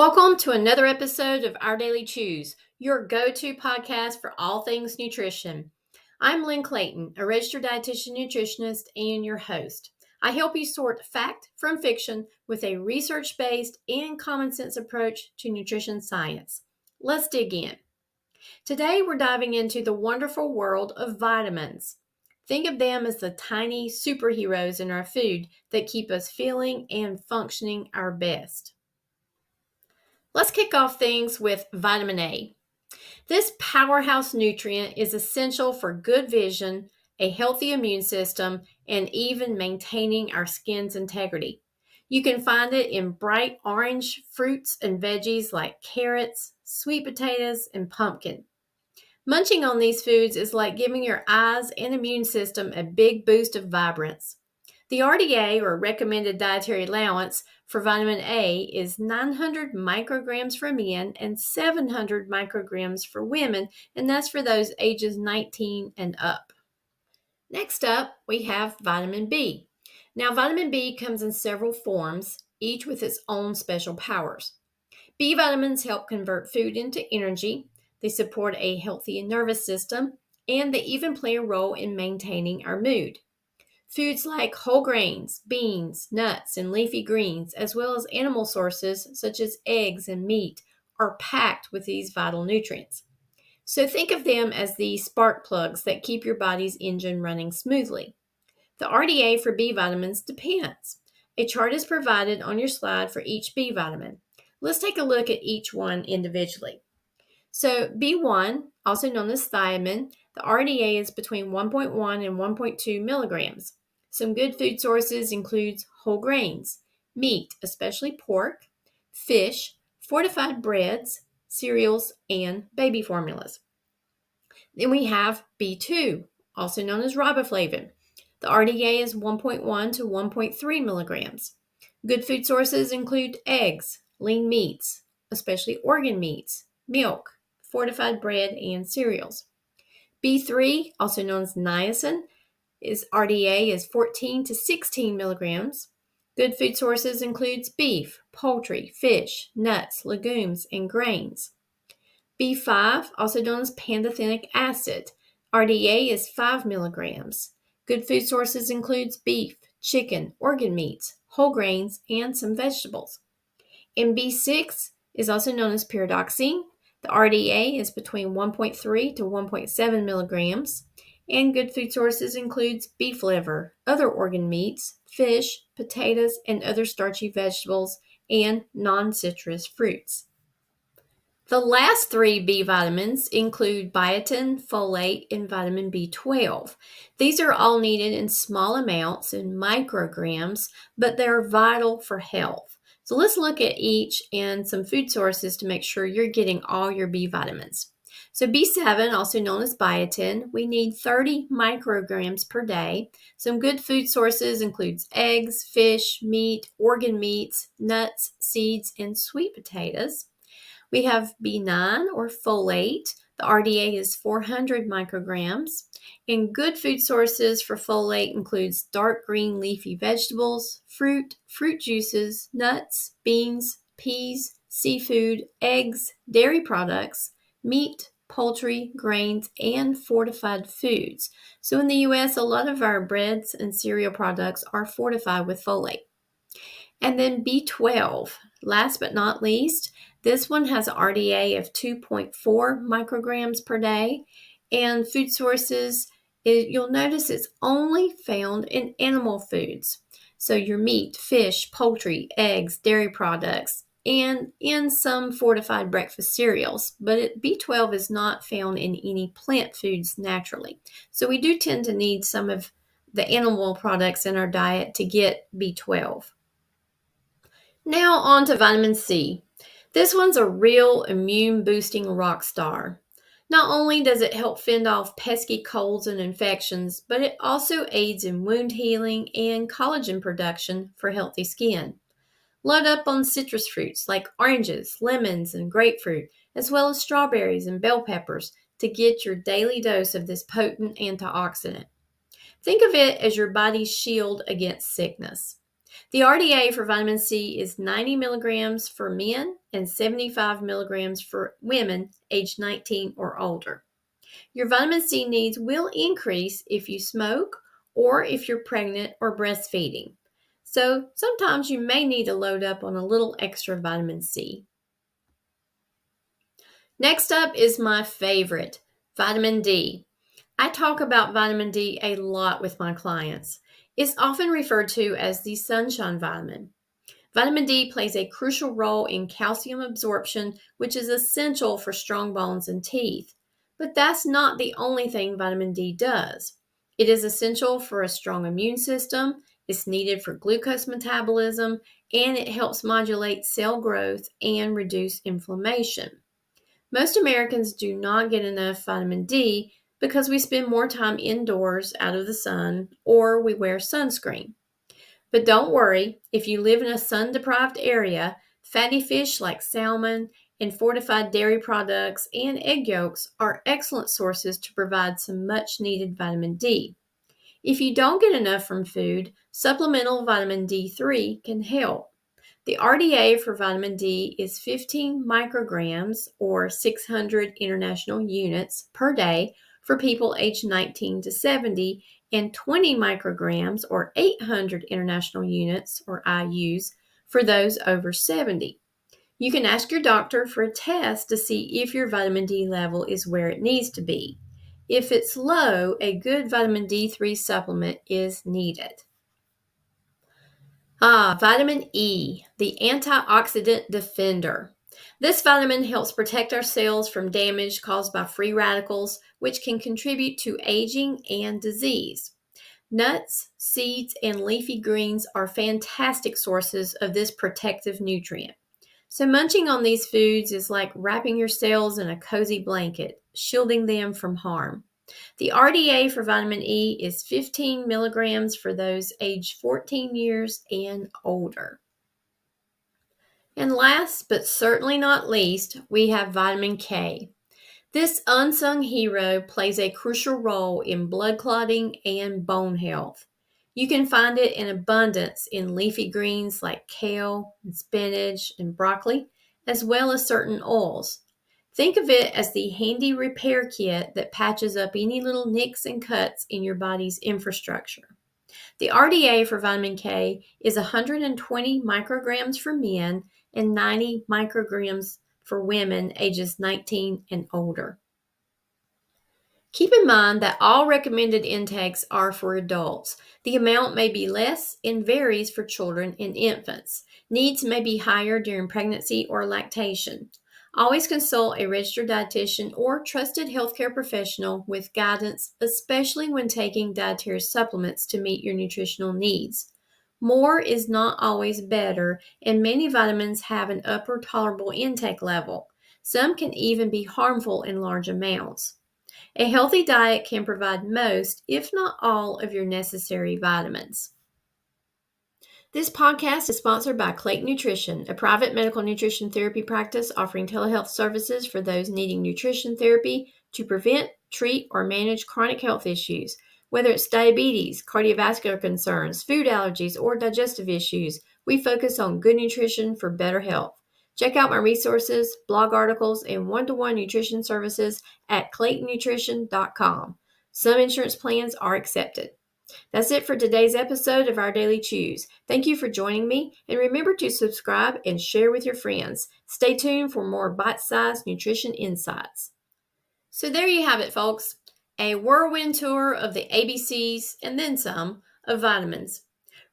Welcome to another episode of Our Daily Chews, your go-to podcast for all things nutrition. I'm Lynn Clayton, a registered dietitian nutritionist and your host. I help you sort fact from fiction with a research-based and common sense approach to nutrition science. Let's dig in. Today we're diving into the wonderful world of vitamins. Think of them as the tiny superheroes in our food that keep us feeling and functioning our best. Let's kick off things with vitamin A. This powerhouse nutrient is essential for good vision, a healthy immune system, and even maintaining our skin's integrity. You can find it in bright orange fruits and veggies like carrots, sweet potatoes, and pumpkin. Munching on these foods is like giving your eyes and immune system a big boost of vibrance. The RDA, or recommended dietary allowance, for vitamin A is 900 micrograms for men and 700 micrograms for women, and that's for those ages 19 and up. Next up, we have vitamin B. Now, vitamin B comes in several forms, each with its own special powers. B vitamins help convert food into energy, they support a healthy nervous system, and they even play a role in maintaining our mood. Foods like whole grains, beans, nuts, and leafy greens, as well as animal sources such as eggs and meat, are packed with these vital nutrients. So think of them as the spark plugs that keep your body's engine running smoothly. The RDA for B vitamins depends. A chart is provided on your slide for each B vitamin. Let's take a look at each one individually. So B1, also known as thiamine, the RDA is between 1.1 and 1.2 milligrams. Some good food sources include whole grains, meat, especially pork, fish, fortified breads, cereals, and baby formulas. Then we have B2, also known as riboflavin. The RDA is 1.1 to 1.3 milligrams. Good food sources include eggs, lean meats, especially organ meats, milk, fortified bread, and cereals. B3, also known as niacin, RDA is 14 to 16 milligrams. Good food sources includes beef, poultry, fish, nuts, legumes, and grains. B5, also known as pantothenic acid, RDA is 5 milligrams. Good food sources includes beef, chicken, organ meats, whole grains, and some vegetables. And B6 is also known as pyridoxine. The RDA is between 1.3 to 1.7 milligrams. And good food sources includes beef liver, other organ meats, fish, potatoes, and other starchy vegetables, and non-citrus fruits. The last three B vitamins include biotin, folate, and vitamin B12. These are all needed in small amounts in micrograms, but they're vital for health. So let's look at each and some food sources to make sure you're getting all your B vitamins. So B7, also known as biotin, we need 30 micrograms per day. Some good food sources includes eggs, fish, meat, organ meats, nuts, seeds, and sweet potatoes. We have B9 or folate. The RDA is 400 micrograms. And good food sources for folate includes dark green leafy vegetables, fruit juices, nuts, beans, peas, seafood, eggs, dairy products, meat, poultry, grains, and fortified foods. So in the U.S., a lot of our breads and cereal products are fortified with folate. And then B12, last but not least, this one has an RDA of 2.4 micrograms per day. And food sources, you'll notice it's only found in animal foods. So your meat, fish, poultry, eggs, dairy products, and in some fortified breakfast cereals. But B12 is not found in any plant foods naturally. So we do tend to need some of the animal products in our diet to get B12. Now on to vitamin C. This one's a real immune-boosting rock star. Not only does it help fend off pesky colds and infections, but it also aids in wound healing and collagen production for healthy skin. Load up on citrus fruits like oranges, lemons, and grapefruit, as well as strawberries and bell peppers to get your daily dose of this potent antioxidant. Think of it as your body's shield against sickness. The RDA for vitamin C is 90 milligrams for men and 75 milligrams for women aged 19 or older. Your vitamin C needs will increase if you smoke or if you're pregnant or breastfeeding. So sometimes you may need to load up on a little extra vitamin C. Next up is my favorite, vitamin D. I talk about vitamin D a lot with my clients. It's often referred to as the sunshine vitamin. Vitamin D plays a crucial role in calcium absorption, which is essential for strong bones and teeth. But that's not the only thing vitamin D does. It is essential for a strong immune system, it's needed for glucose metabolism, and it helps modulate cell growth and reduce inflammation. Most Americans do not get enough vitamin D because we spend more time indoors out of the sun or we wear sunscreen. But don't worry, if you live in a sun-deprived area, fatty fish like salmon and fortified dairy products and egg yolks are excellent sources to provide some much-needed vitamin D. If you don't get enough from food, supplemental vitamin D3 can help. The RDA for vitamin D is 15 micrograms or 600 international units per day for people aged 19 to 70 and 20 micrograms or 800 international units or IUs for those over 70. You can ask your doctor for a test to see if your vitamin D level is where it needs to be. If it's low, a good vitamin D3 supplement is needed. Vitamin E, the antioxidant defender. This vitamin helps protect our cells from damage caused by free radicals, which can contribute to aging and disease. Nuts, seeds, and leafy greens are fantastic sources of this protective nutrient. So munching on these foods is like wrapping your cells in a cozy blanket, shielding them from harm. The RDA for vitamin E is 15 milligrams for those aged 14 years and older. And last, but certainly not least, we have vitamin K. This unsung hero plays a crucial role in blood clotting and bone health. You can find it in abundance in leafy greens like kale and spinach and broccoli, as well as certain oils. Think of it as the handy repair kit that patches up any little nicks and cuts in your body's infrastructure. The RDA for vitamin K is 120 micrograms for men and 90 micrograms for women ages 19 and older. Keep in mind that all recommended intakes are for adults. The amount may be less and varies for children and infants. Needs may be higher during pregnancy or lactation. Always consult a registered dietitian or trusted healthcare professional with guidance, especially when taking dietary supplements to meet your nutritional needs. More is not always better, and many vitamins have an upper tolerable intake level. Some can even be harmful in large amounts. A healthy diet can provide most, if not all, of your necessary vitamins. This podcast is sponsored by Clayton Nutrition, a private medical nutrition therapy practice offering telehealth services for those needing nutrition therapy to prevent, treat, or manage chronic health issues. Whether it's diabetes, cardiovascular concerns, food allergies, or digestive issues, we focus on good nutrition for better health. Check out my resources, blog articles, and one-to-one nutrition services at claytonnutrition.com. Some insurance plans are accepted. That's it for today's episode of Our Daily Chews. Thank you for joining me, and remember to subscribe and share with your friends. Stay tuned for more bite-sized nutrition insights. So there you have it, folks. A whirlwind tour of the ABCs and then some of vitamins.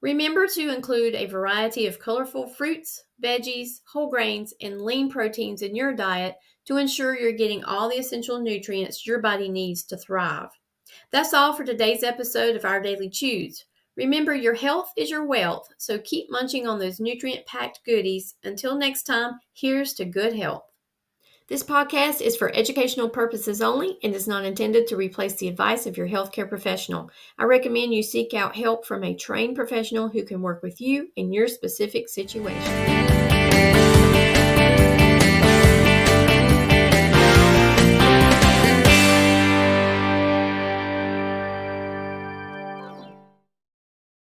Remember to include a variety of colorful fruits, veggies, whole grains, and lean proteins in your diet to ensure you're getting all the essential nutrients your body needs to thrive. That's all for today's episode of Our Daily Chews. Remember, your health is your wealth, so keep munching on those nutrient-packed goodies. Until next time, here's to good health. This podcast is for educational purposes only and is not intended to replace the advice of your healthcare professional. I recommend you seek out help from a trained professional who can work with you in your specific situation.